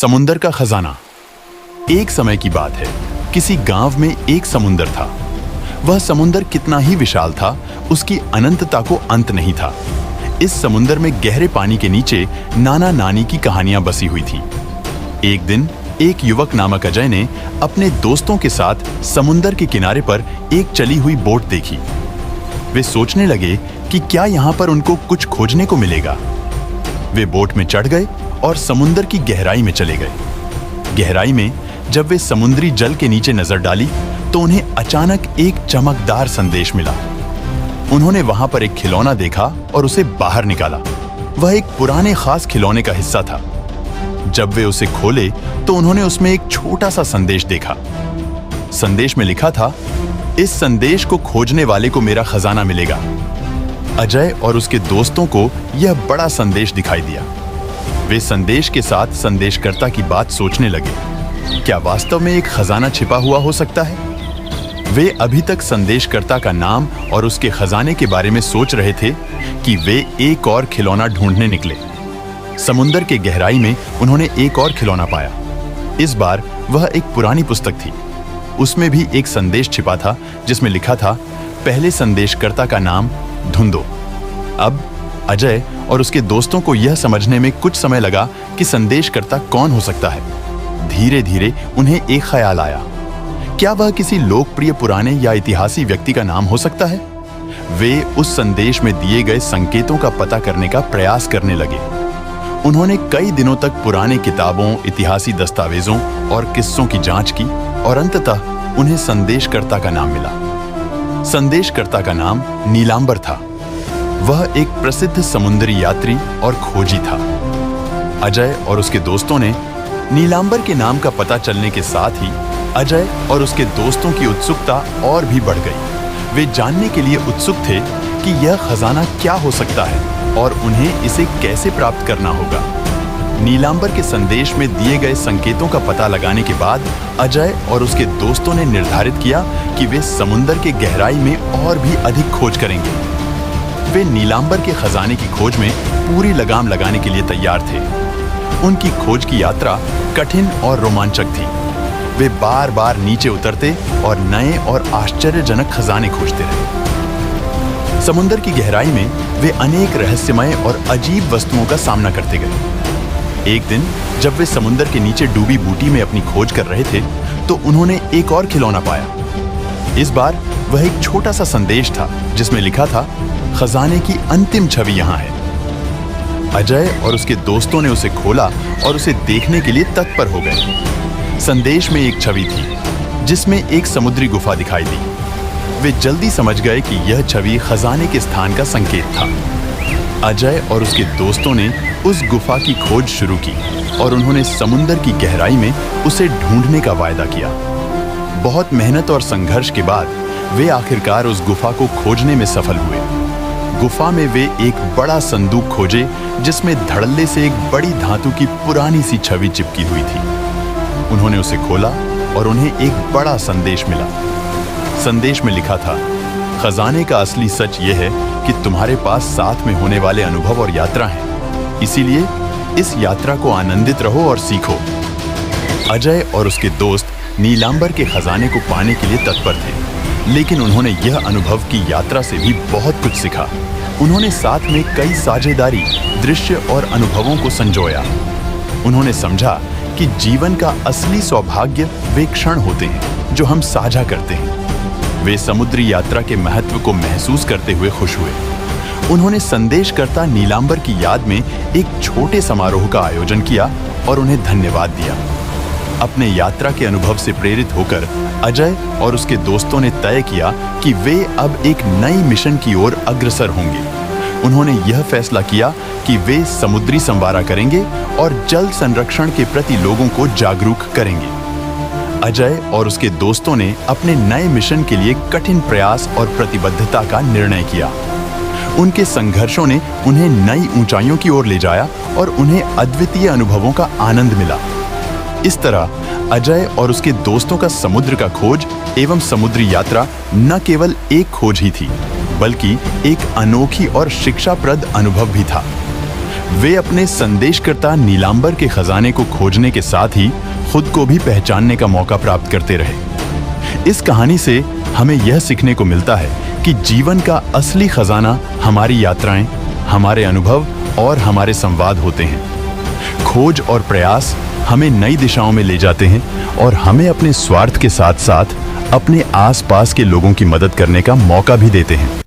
समुंदर का खजाना। एक समय की बात है, किसी गांव में एक समुंदर था। वह समुंदर कितना ही विशाल था, उसकी अनंतता को अंत नहीं था। इस समुंदर में गहरे पानी के नीचे नाना नानी की कहानियां बसी हुई थी। एक दिन एक युवक नामक अजय ने अपने दोस्तों के साथ समुंदर के किनारे पर एक चली हुई बोट देखी। वे सोचने लगे कि क्या यहाँ पर उनको कुछ खोजने को मिलेगा। वे बोट में चढ़ गए और समुंदर की गहराई में चले गए। गहराई में जब वे समुद्री जल के नीचे नजर डाली तो उन्हें अचानक एक चमकदार संदेश मिला। उन्होंने वहां पर एक खिलौना देखा और उसे बाहर निकाला। वह एक पुराने खास खिलौने का हिस्सा था। जब वे उसे खोले तो उन्होंने उसमें एक छोटा सा संदेश देखा। संदेश में लिखा था, इस संदेश को खोजने वाले को मेरा खजाना मिलेगा। अजय और उसके दोस्तों को यह बड़ा संदेश दिखाई दिया। वे संदेश के साथ संदेशकर्ता की बात सोचने लगे। क्या वास्तव में एक खजाना छिपा हुआ हो सकता है? वे अभी तक संदेशकर्ता का नाम और उसके खजाने के बारे में सोच रहे थे कि वे एक और खिलौना ढूंढने निकले। समुंदर के गहराई में उन्होंने एक और खिलौना पाया। इस बार वह एक पुरानी पुस्तक थी। उसमें भी एक संदेश छिपा था जिसमें लिखा था, पहले संदेशकर्ता का नाम धुंधो। अब अजय और उसके दोस्तों को यह समझने में कुछ समय लगा कि संदेशकर्ता कौन हो सकता है। धीरे धीरे उन्हें एक ख्याल आया, क्या वह किसी लोकप्रिय पुराने या इतिहासी व्यक्ति का नाम हो सकता है? वे उस संदेश में दिए गए संकेतों का पता करने का प्रयास करने लगे। उन्होंने कई दिनों तक पुराने किताबों, इतिहासी दस्तावेजों और किस्सों की जांच की और अंततः उन्हें संदेशकर्ता का नाम मिला। संदेशकर्ता का नाम नीलांबर था। वह एक प्रसिद्ध समुद्री यात्री और खोजी था। अजय और उसके दोस्तों ने नीलांबर के नाम का पता चलने के साथ ही अजय और उसके दोस्तों की उत्सुकता और भी बढ़ गई। वे जानने के लिए उत्सुक थे कि यह खजाना क्या हो सकता है और उन्हें इसे कैसे प्राप्त करना होगा। नीलांबर के संदेश में दिए गए संकेतों का पता लगाने के बाद अजय और उसके दोस्तों ने निर्धारित किया कि वे समुंदर के गहराई में और भी अधिक खोज करेंगे। वे नीलांबर के खजाने की खोज में पूरी लगाम लगाने के लिए तैयार थे। उनकी खोज की यात्रा कठिन और रोमांचक थी। वे बार बार नीचे उतरते और नए और आश्चर्यजनक खजाने खोजते रहे। समुंदर की गहराई में वे अनेक रहस्यमय और अजीब वस्तुओं का सामना करते गए। एक दिन जब वे समुंदर के नीचे डूबी बूटी में अपनी खोज कर रहे थे तो उन्होंने एक और खिलौना पाया। इस बार वह एक छोटा सा संदेश था जिसमें लिखा था, खजाने की अंतिम छवि यहाँ है। अजय और उसके दोस्तों ने उसे खोला और उसे देखने के लिए तत्पर हो गए। संदेश में एक छवि थी जिसमें एक समुद्री गुफा दिखाई दी। वे जल्दी समझ गए कि यह छवि खजाने के स्थान का संकेत था। अजय और उसके दोस्तों ने उस गुफा की खोज शुरू की और उन्होंने समुंदर की गहराई में उसे ढूंढने का वायदा किया। बहुत मेहनत और संघर्ष के बाद वे आखिरकार उस गुफा को खोजने में सफल हुए। गुफा में वे एक बड़ा संदूक खोजे जिसमें धड़ल्ले से एक बड़ी धातु की पुरानी सी छवि चिपकी हुई थी। उन्होंने उसे खोला और उन्हें एक बड़ा संदेश मिला। संदेश में लिखा था, खजाने का असली सच यह है कि तुम्हारे पास साथ में होने वाले अनुभव और यात्रा हैं। इसीलिए इस यात्रा को आनंदित रहो और सीखो। अजय और उसके दोस्त नीलांबर के खजाने को पाने के लिए तत्पर थे, लेकिन उन्होंने यह अनुभव की यात्रा से भी बहुत कुछ सीखा। उन्होंने साथ में कई साझेदारी, दृश्य और अनुभवों को संजोया। उन्होंने समझा कि जीवन का असली सौभाग्य वे क्षण होते हैं जो हम साझा करते हैं। वे समुद्री यात्रा के महत्व को महसूस करते हुए खुश हुए। उन्होंने संदेशकर्ता नीलांबर की याद में एक छोटे समारोह का आयोजन किया और उन्हें धन्यवाद दिया। अपने यात्रा के अनुभव से प्रेरित होकर अजय और उसके दोस्तों ने तय किया कि वे अब एक नई मिशन की ओर अग्रसर होंगे। उन्होंने यह फैसला किया कि वे समुद्री संवारा करेंगे और जल संरक्षण के प्रति लोगों को जागरूक करेंगे। अजय और उसके दोस्तों ने अपने नए मिशन के लिए कठिन प्रयास और प्रतिबद्धता का निर्णय किया। उनके संघर्षों ने उन्हें नई ऊंचाइयों की ओर ले जाया और उन्हें अद्वितीय अनुभवों का आनंद मिला। इस तरह अजय और उसके दोस्तों का समुद्र का खोज एवं समुद्री यात्रा न केवल एक खोज ही थी, बल्कि एक अनोखी और शिक्षाप्रद अनुभव भी था। वे अपने संदेशकर्ता नीलांबर के खजाने को खोजने के साथ ही खुद को भी पहचानने का मौका प्राप्त करते रहे। इस कहानी से हमें यह सीखने को मिलता है कि जीवन का असली खजाना हमारी यात्राएं, हमारे अनुभव और हमारे संवाद होते हैं। खोज और प्रयास हमें नई दिशाओं में ले जाते हैं और हमें अपने स्वार्थ के साथ साथ अपने आसपास के लोगों की मदद करने का मौका भी देते हैं।